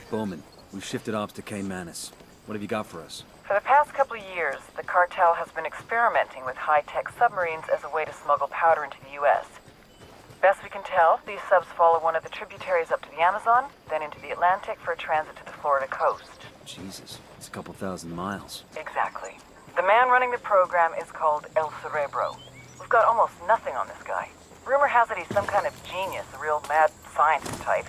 Bowman, we've shifted ops to Caymanas. What have you got for us? For the past couple of years, the cartel has been experimenting with high-tech submarines as a way to smuggle powder into the U.S. Best we can tell, these subs follow one of the tributaries up to the Amazon, then into the Atlantic for a transit to the Florida coast. Jesus, it's a couple thousand miles. Exactly. The man running the program is called El Cerebro. We've got almost nothing on this guy. Rumor has it he's some kind of genius, a real mad scientist type.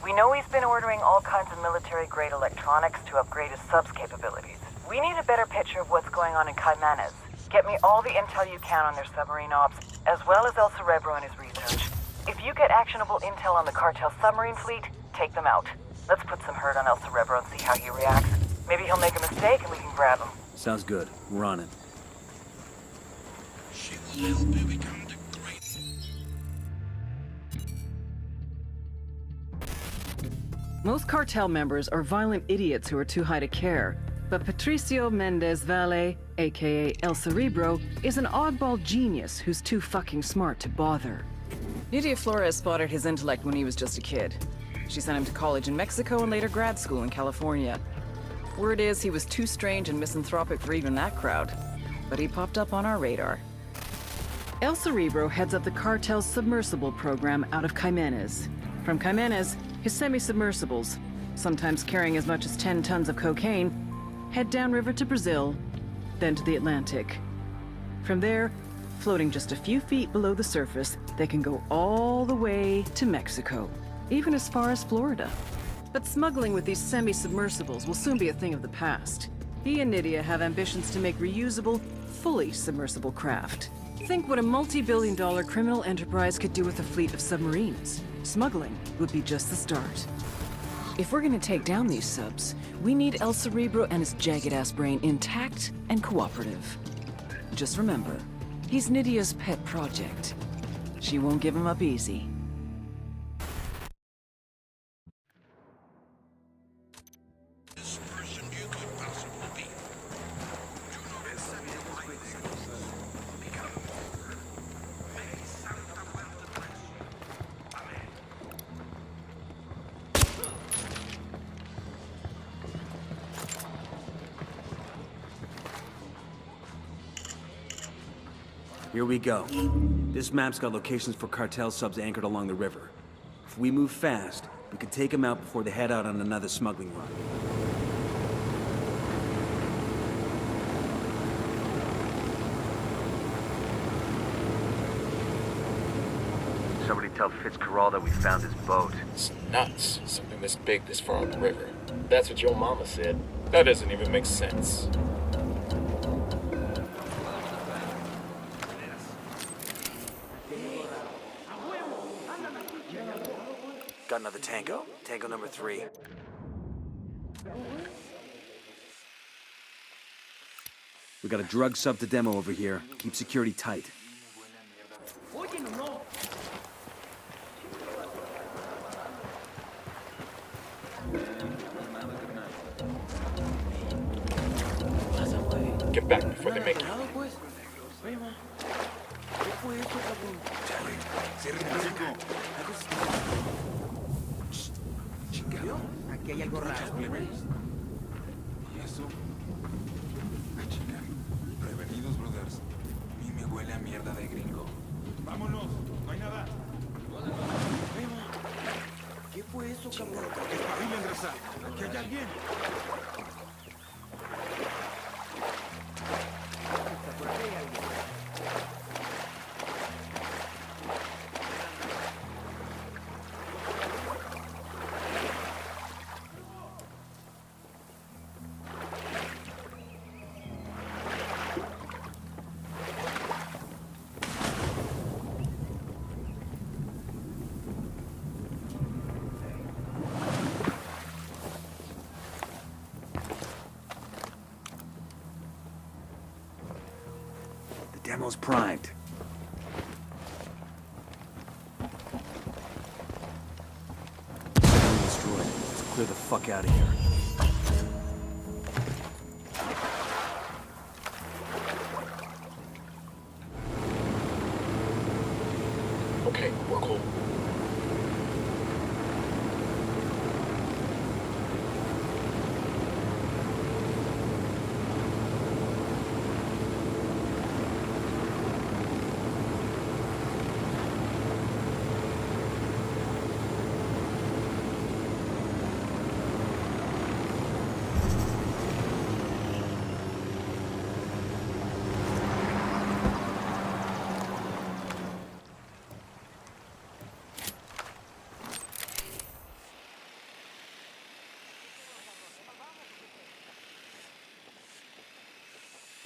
We know he's been ordering all kinds of military-grade electronics to upgrade his subs capabilities. We need a better picture of what's going on in Caymanas. Get me all the intel you can on their submarine ops, as well as El Cerebro and his research. If you get actionable intel on the cartel submarine fleet, take them out. Let's put some hurt on El Cerebro and see how he reacts. Maybe he'll make a mistake and we can grab him. Sounds good. We're on it. She will help you become the great. Most cartel members are violent idiots who are too high to care. But Patricio Mendez Valle, aka El Cerebro, is an oddball genius who's too fucking smart to bother. Nydia Flores spotted his intellect when he was just a kid. She sent him to college in Mexico and later grad school in California. Word is he was too strange and misanthropic for even that crowd. But he popped up on our radar. El Cerebro heads up the cartel's submersible program out of Caymanas. From Caymanas, his semi-submersibles, sometimes carrying as much as 10 tons of cocaine, head downriver to Brazil, then to the Atlantic. From there, floating just a few feet below the surface, they can go all the way to Mexico, even as far as Florida. But smuggling with these semi-submersibles will soon be a thing of the past. He and Nydia have ambitions to make reusable, fully submersible craft. Think what a multi-billion-dollar criminal enterprise could do with a fleet of submarines. Smuggling would be just the start. If we're gonna take down these subs, we need El Cerebro and his jagged-ass brain intact and cooperative. Just remember, he's Nydia's pet project. She won't give him up easy. This person you could possibly be. You know this. Here we go. This map's got locations for cartel subs anchored along the river. If we move fast, we can take them out before they head out on another smuggling run. Somebody tell Fitzcarrall that we found his boat. It's nuts. Something this big this far on the river. That's what your mama said. That doesn't even make sense. Got another tango. Tango number 3. We got a drug sub to demo over here. Keep security tight. Get back before they make you. Aquí hay algo raro. ¿Y eso? Ah, chica. Prevenidos, brothers. A mí me huele a mierda de gringo. ¡Vámonos! ¡No hay nada! ¿Qué fue eso, cabrón? ¡Espabilen, raza! ¡Aquí hay alguien! Por aquí hay alguien. Demo's primed. Enemy destroyed. Let's clear the fuck out of here. Okay, we're cool.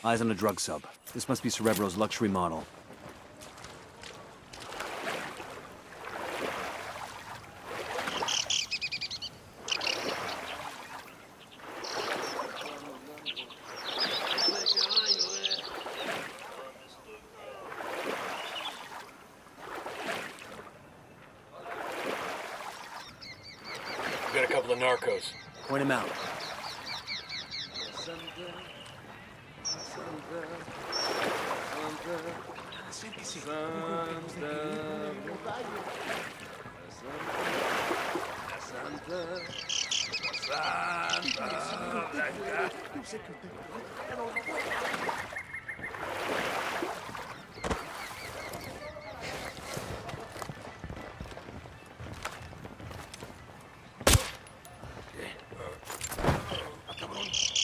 Eyes on a drug sub. This must be Cerebro's luxury model. We got a couple of narcos. Point him out.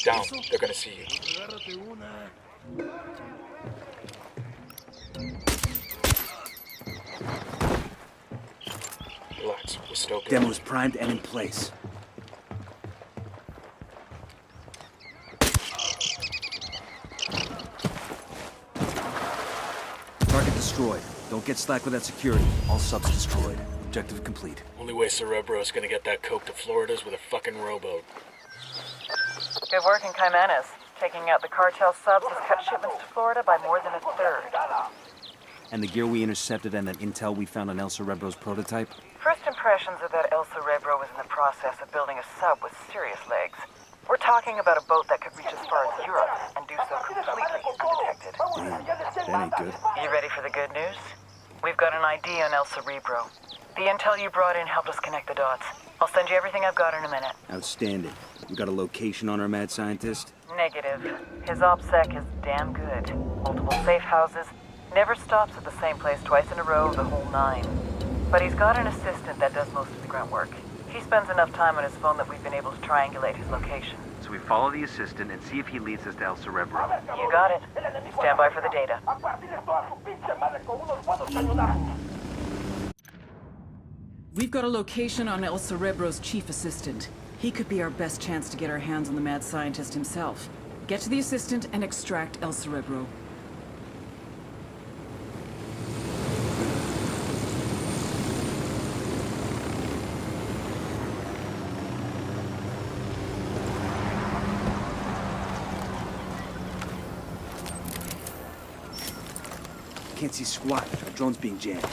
Down. They're gonna see you. Relax. We're still good. Demo's primed and in place. Target destroyed. Don't get slack with that security. All subs destroyed. Objective complete. Only way Cerebro's gonna get that coke to Florida is with a fucking rowboat. Good work in Jimenez. Taking out the cartel subs has cut shipments to Florida by more than a third. And the gear we intercepted and that intel we found on El Cerebro's prototype? First impressions are that El Cerebro was in the process of building a sub with serious legs. We're talking about a boat that could reach as far as Europe and do so completely undetected. Damn, that ain't good. You ready for the good news? We've got an ID on El Cerebro. The intel you brought in helped us connect the dots. I'll send you everything I've got in a minute. Outstanding. We got a location on our mad scientist? Negative. His OPSEC is damn good. Multiple safe houses. Never stops at the same place twice in a row, the whole nine. But he's got an assistant that does most of the grunt work. He spends enough time on his phone that we've been able to triangulate his location. So we follow the assistant and see if he leads us to El Cerebro. You got it. Stand by for the data. We've got a location on El Cerebro's chief assistant. He could be our best chance to get our hands on the mad scientist himself. Get to the assistant and extract El Cerebro. Can't see squat. Our drone's being jammed.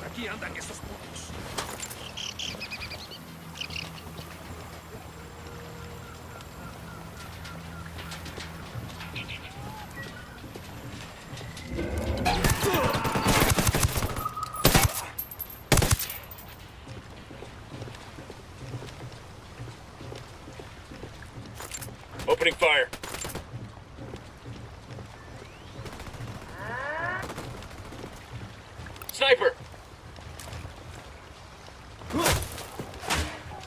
Aquí andan esos putos. Opening fire. Sniper!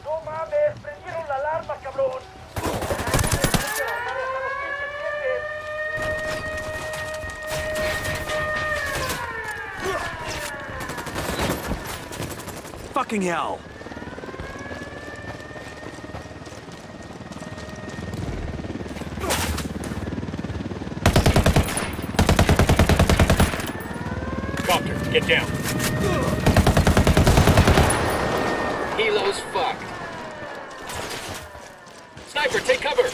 ¡No mames! ¡Prendieron la alarma, cabrón! Fucking hell! Copter, get down. Helo's fucked. Sniper, take cover!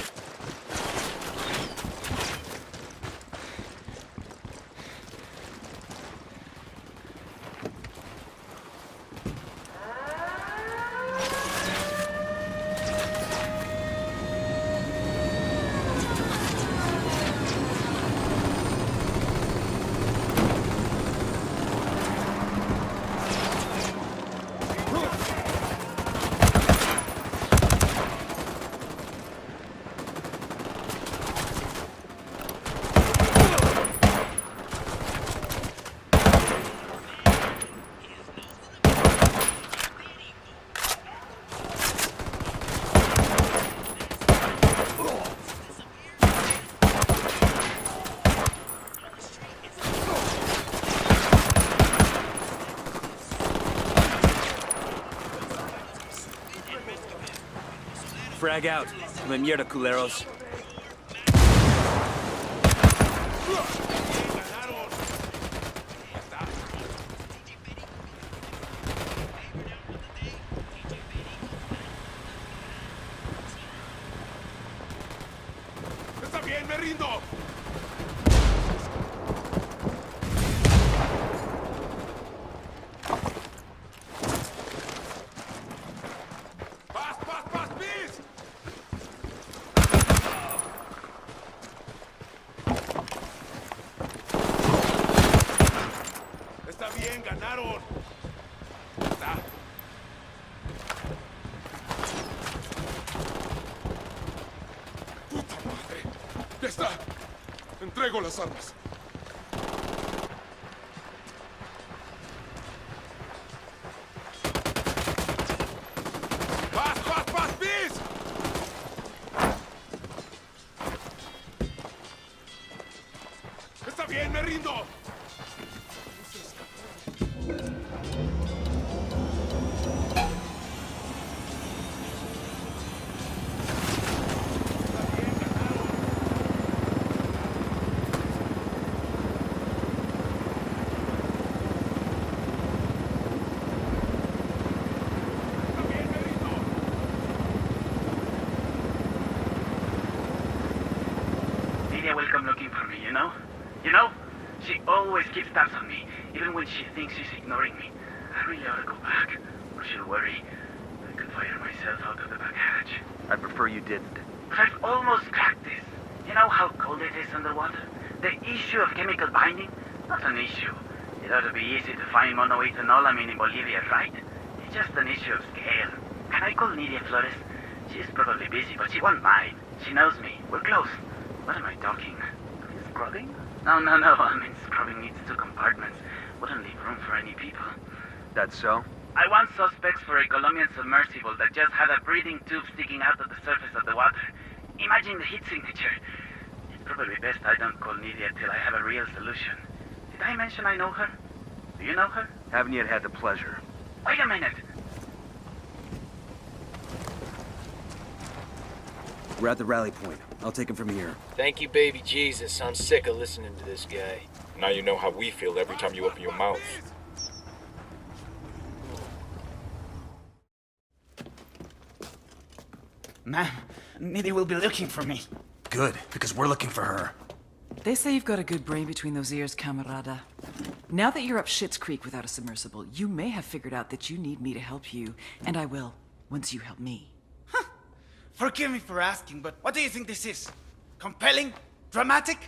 Frag out. Come mierda, culeros. ¡Está bien, me rindo! ¡Paz, paz, paz, please! Está bien, ganaron. Está. ¡Puta madre! ¡Ya está! Entrego las armas. ¡Paz, paz, paz, please! ¡Está bien, me rindo! Lydia will come looking for me, you know? You know? She always keeps tabs on me, even when she thinks she's ignoring me. I really ought to go back, or she'll worry. I could fire myself out of the back hatch. I'd prefer you didn't. But I've almost cracked this. You know how cold it is underwater? The issue of chemical binding? Not an issue. It ought to be easy to find monoethanolamine in Bolivia, right? It's just an issue of scale. Can I call Nidia Flores? She's probably busy, but she won't mind. She knows me. We're close. What am I talking? Scrubbing? No. I mean, scrubbing needs 2 compartments. Wouldn't leave room for any people. That's so? I want suspects for a Colombian submersible that just had a breathing tube sticking out of the surface of the water. Imagine the heat signature. It's probably best I don't call Nidia till I have a real solution. Did I mention I know her? Do you know her? Haven't yet had the pleasure. Wait a minute. We're at the rally point. I'll take him from here. Thank you, baby Jesus. I'm sick of listening to this guy. Now you know how we feel every time you open your mouth. Ma'am, Nidia will be looking for me. Good, because we're looking for her. They say you've got a good brain between those ears, camarada. Now that you're up Schitt's Creek without a submersible, you may have figured out that you need me to help you, and I will, once you help me. Forgive me for asking, but what do you think this is? Compelling? Dramatic?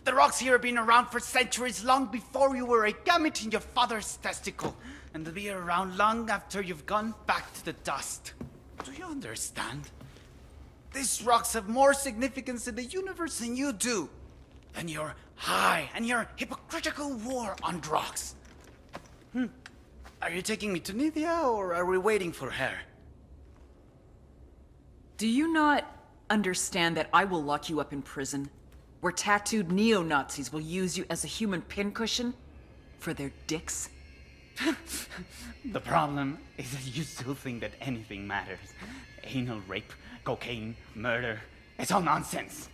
The rocks here have been around for centuries, long before you were a gamete in your father's testicle. And they'll be around long after you've gone back to the dust. Do you understand? These rocks have more significance in the universe than you do. Than your high and your hypocritical war on rocks. Are you taking me to Nidia, or are we waiting for her? Do you not understand that I will lock you up in prison, where tattooed neo-Nazis will use you as a human pincushion for their dicks? The problem is that you still think that anything matters. Anal rape, cocaine, murder, it's all nonsense.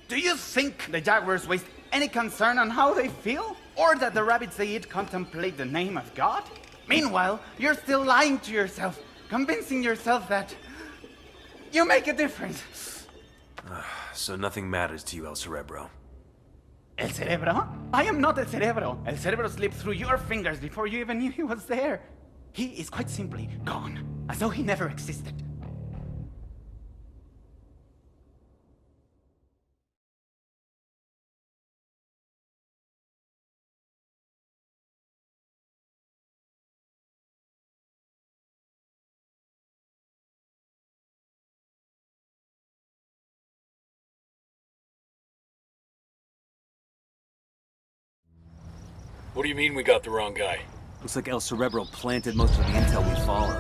Do you think the jaguars waste any concern on how they feel? Or that the rabbits they eat contemplate the name of God? Meanwhile, you're still lying to yourself, convincing yourself that you make a difference. So nothing matters to you, El Cerebro. El Cerebro? I am not El Cerebro. El Cerebro slipped through your fingers before you even knew he was there. He is quite simply gone, as though he never existed. What do you mean we got the wrong guy? Looks like El Cerebro planted most of the intel we followed.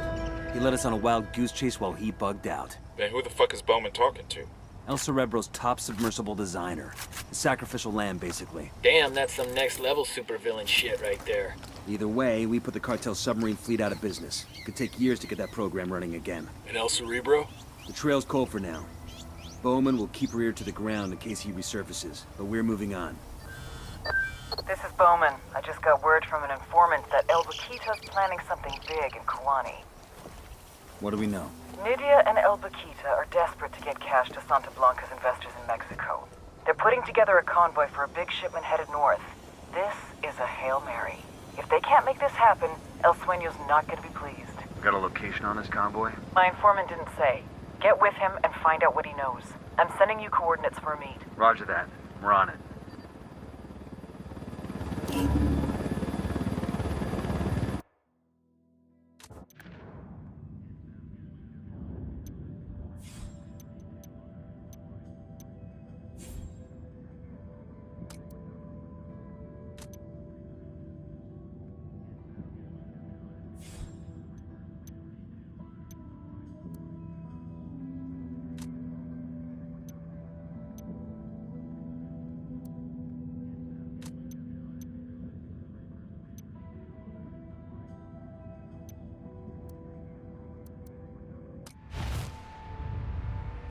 He led us on a wild goose chase while he bugged out. Then who the fuck is Bowman talking to? El Cerebro's top submersible designer. The sacrificial lamb, basically. Damn, that's some next level supervillain shit right there. Either way, we put the cartel submarine fleet out of business. It could take years to get that program running again. And El Cerebro? The trail's cold for now. Bowman will keep her ear to the ground in case he resurfaces, but we're moving on. This is Bowman. I just got word from an informant that El Baquita's planning something big in Kuwani. What do we know? Nydia and El Baquita are desperate to get cash to Santa Blanca's investors in Mexico. They're putting together a convoy for a big shipment headed north. This is a Hail Mary. If they can't make this happen, El Sueño's not going to be pleased. Got a location on this convoy? My informant didn't say. Get with him and find out what he knows. I'm sending you coordinates for a meet. Roger that. We're on it.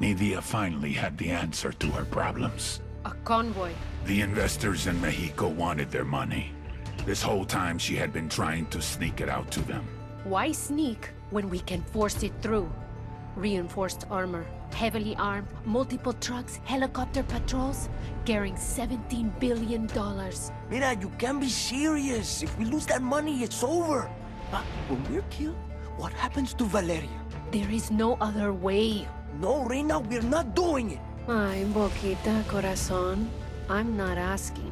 Nydia finally had the answer to her problems. A convoy. The investors in Mexico wanted their money. This whole time she had been trying to sneak it out to them. Why sneak when we can force it through? Reinforced armor, heavily armed, multiple trucks, helicopter patrols, carrying $17 billion. Mira, you can't be serious. If we lose that money, it's over. But when we're killed, what happens to Valeria? There is no other way. No, Reina, we're not doing it. Ay, Boquita, corazón. I'm not asking.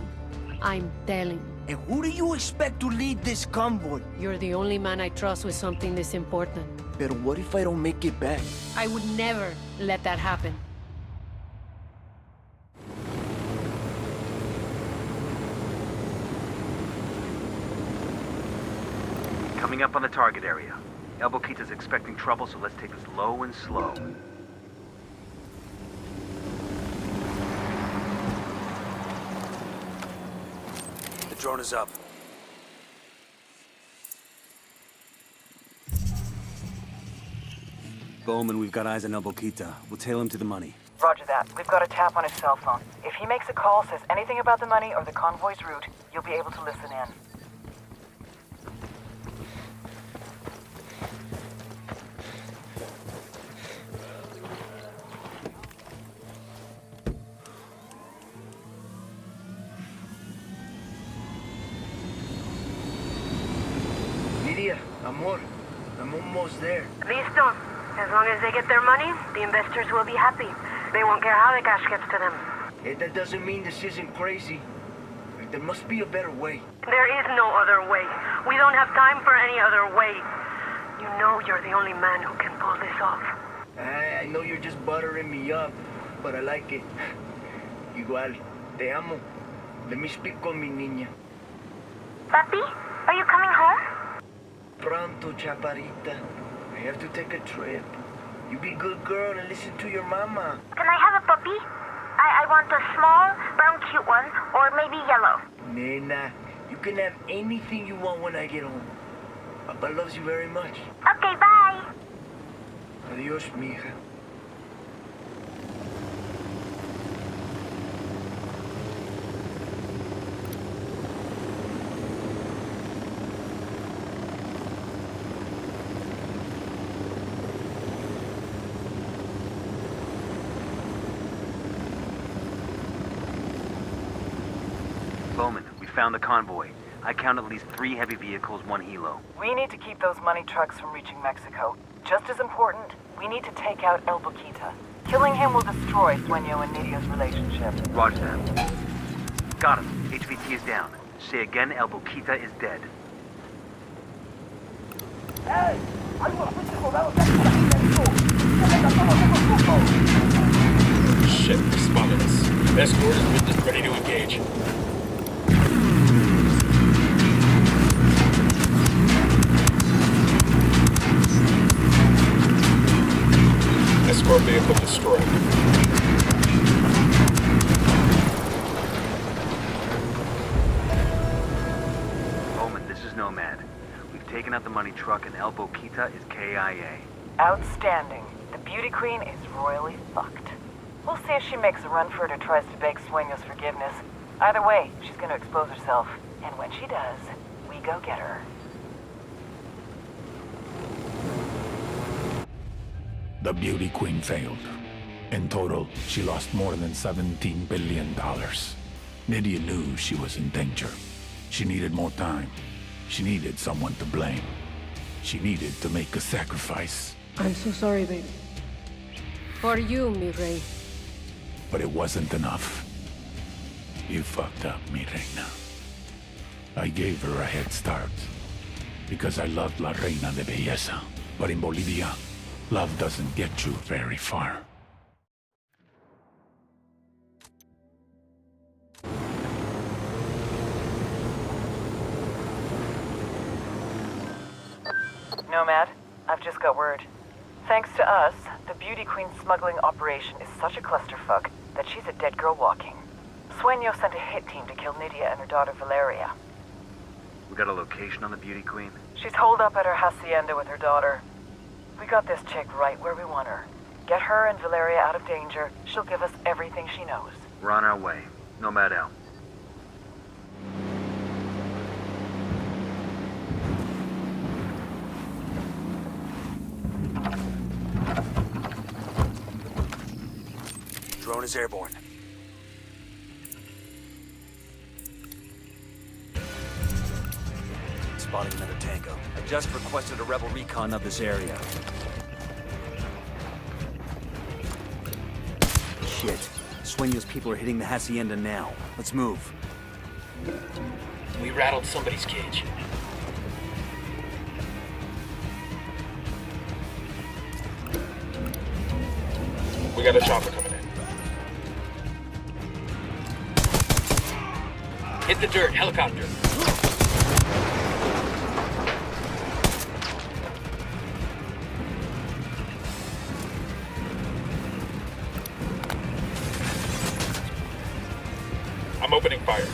I'm telling. And who do you expect to lead this convoy? You're the only man I trust with something this important. But what if I don't make it back? I would never let that happen. Coming up on the target area. El Boquita's expecting trouble, so let's take this low and slow. The drone is up. Bowman, we've got eyes on El Boquita. We'll tail him to the money. Roger that. We've got a tap on his cell phone. If he makes a call, says anything about the money or the convoy's route, you'll be able to listen in. Lydia, amor, I'm almost there. Listo. As long as they get their money, the investors will be happy. They won't care how the cash gets to them. That doesn't mean this isn't crazy. There must be a better way. There is no other way. We don't have time for any other way. You know you're the only man who can pull this off. I know you're just buttering me up, but I like it. Igual, te amo. Let me speak con mi niña. Papi, are you coming home? Pronto, chaparrita. I have to take a trip. You be good girl and listen to your mama. Can I have a puppy? I want a small, brown, cute one, or maybe yellow. Nena, you can have anything you want when I get home. Papa loves you very much. Okay, bye. Adios, mija. Bowman, we found the convoy. I count at least 3 heavy vehicles, 1 helo. We need to keep those money trucks from reaching Mexico. Just as important, we need to take out El Boquita. Killing him will destroy Sueño and Nydia's relationship. Roger that. Got him. HVT is down. Say again, El Boquita is dead. ¡Hey! ¡Hay unos pinches soldados aquí dentro! ¡Déjenme a todos esos! Shit, they're spotted us. Escort is with us, ready to engage. Escort vehicle destroyed. Bowman, this is Nomad. taking out the money truck and El Boquita is KIA. Outstanding. The beauty queen is royally fucked. We'll see if she makes a run for it or tries to beg Sueño's forgiveness. Either way, she's gonna expose herself. And when she does, we go get her. The beauty queen failed. In total, she lost more than $17 billion. Nydia knew she was in danger. She needed more time. She needed someone to blame. She needed to make a sacrifice. I'm so sorry, baby. For you, mi rey. But it wasn't enough. You fucked up, mi reina. I gave her a head start because I loved La Reina de Belleza. But in Bolivia, love doesn't get you very far. Nomad, I've just got word. Thanks to us, the Beauty Queen smuggling operation is such a clusterfuck that she's a dead girl walking. Sueño sent a hit team to kill Nydia and her daughter Valeria. We got a location on the Beauty Queen? She's holed up at her hacienda with her daughter. We got this chick right where we want her. Get her and Valeria out of danger. She'll give us everything she knows. We're on our way. Nomad out. Drone is airborne. Spotting another tango. I just requested a rebel recon of this area. Shit. Sueño's people are hitting the hacienda now. Let's move. We rattled somebody's cage. We got a chopper coming in. Hit the dirt, helicopter. I'm opening fire.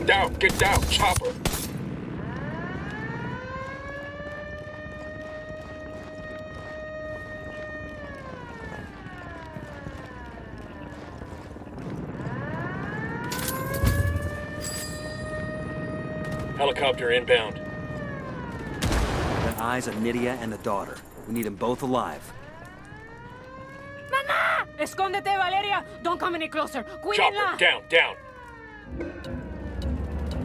Down, get down, chopper. Helicopter inbound. Got eyes on Nydia and the daughter. We need them both alive. Mama! Escóndete, Valeria! Don't come any closer. Cuídenla! Chopper, down.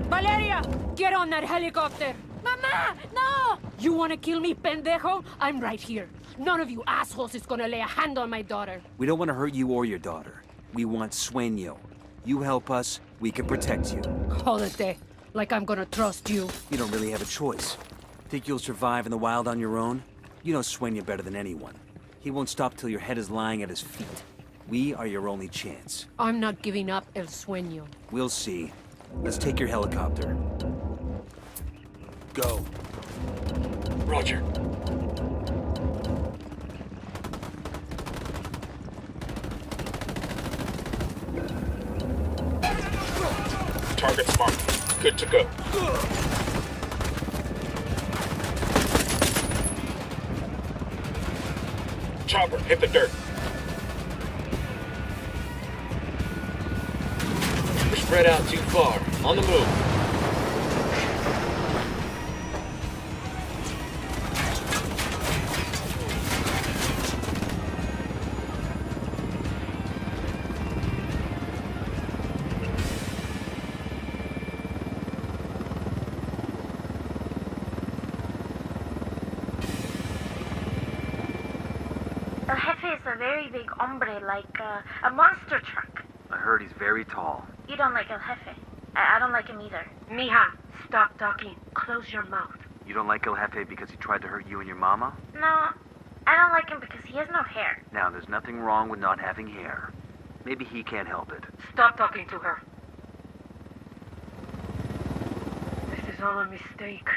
Valeria! Get on that helicopter! Mama! No! You wanna kill me, pendejo? I'm right here. None of you assholes is gonna lay a hand on my daughter. We don't want to hurt you or your daughter. We want Sueño. You help us, we can protect you. Jódete. Like I'm gonna trust you. You don't really have a choice. Think you'll survive in the wild on your own? You know Sueño better than anyone. He won't stop till your head is lying at his feet. We are your only chance. I'm not giving up El Sueño. We'll see. Let's take your helicopter. Go. Roger. Target's marked. Good to go. Chopper, hit the dirt. We're spread out too far. On the move. El Jefe is a very big hombre, like a monster truck. I heard he's very tall. You don't like El Jefe. I don't like him either. Mija, stop talking. Close your mouth. You don't like El Jefe because he tried to hurt you and your mama? No, I don't like him because he has no hair. Now, there's nothing wrong with not having hair. Maybe he can't help it. Stop talking to her. This is all a mistake.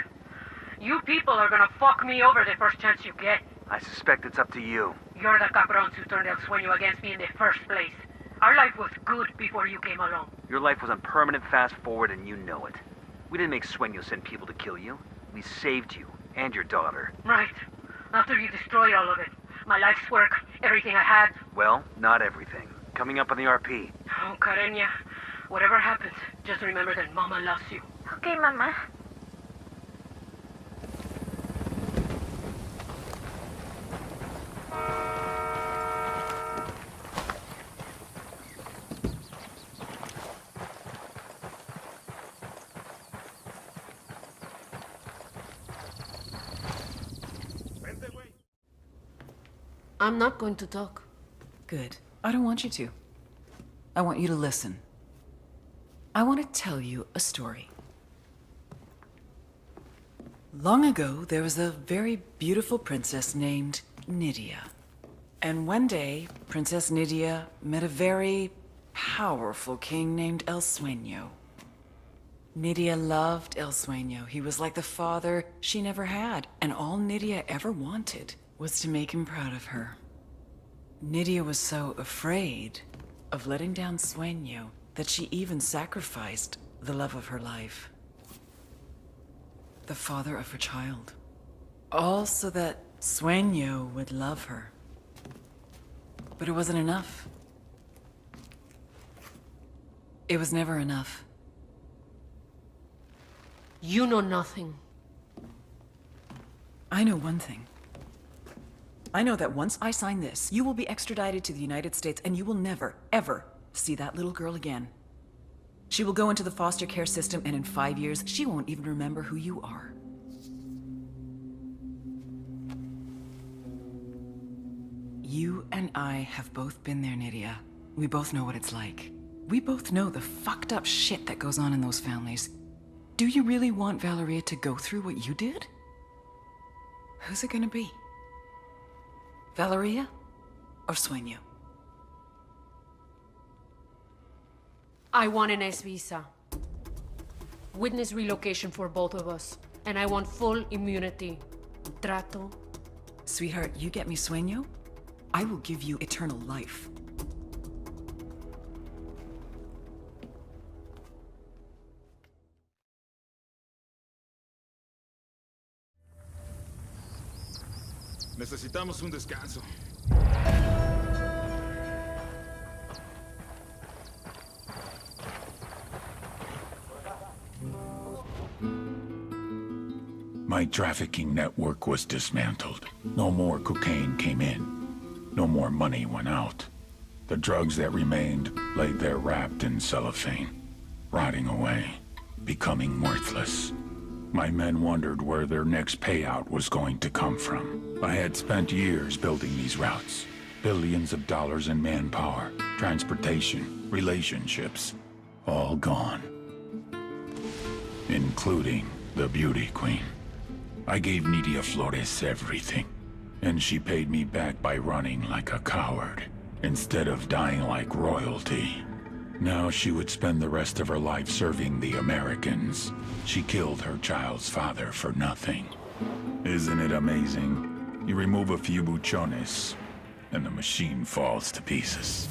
You people are gonna fuck me over the first chance you get. I suspect it's up to you. You're the cabrons who turned El Sueño against me in the first place. Our life was good before you came along. Your life was on permanent fast forward and you know it. We didn't make Sueño send people to kill you. We saved you and your daughter. Right. After you destroyed all of it. My life's work, everything I had. Well, not everything. Coming up on the RP. Oh, Carenya. Whatever happens, just remember that Mama loves you. Okay, Mama. I'm not going to talk. Good. I don't want you to. I want you to listen. I want to tell you a story. Long ago, there was a very beautiful princess named Nydia. And one day, Princess Nydia met a very powerful king named El Sueño. Nydia loved El Sueño. He was like the father she never had, and all Nydia ever wanted was to make him proud of her. Nydia was so afraid of letting down Sueño that she even sacrificed the love of her life. The father of her child. All so that Sueño would love her. But it wasn't enough. It was never enough. You know nothing. I know one thing. I know that once I sign this, you will be extradited to the United States and you will never, ever see that little girl again. She will go into the foster care system and in 5 years, she won't even remember who you are. You and I have both been there, Nydia. We both know what it's like. We both know the fucked up shit that goes on in those families. Do you really want Valeria to go through what you did? Who's it gonna be? Valeria or Sueño? I want an S visa. Witness relocation for both of us. And I want full immunity. Trato. Sweetheart, you get me Sueño, I will give you eternal life. Necesitamos un descanso. My trafficking network was dismantled. No more cocaine came in. No more money went out. The drugs that remained lay there wrapped in cellophane, rotting away, becoming worthless. My men wondered where their next payout was going to come from. I had spent years building these routes. Billions of dollars in manpower, transportation, relationships, all gone. Including the beauty queen. I gave Nydia Flores everything, and she paid me back by running like a coward, instead of dying like royalty. Now she would spend the rest of her life serving the Americans. She killed her child's father for nothing. Isn't it amazing? You remove a few buchones, and the machine falls to pieces.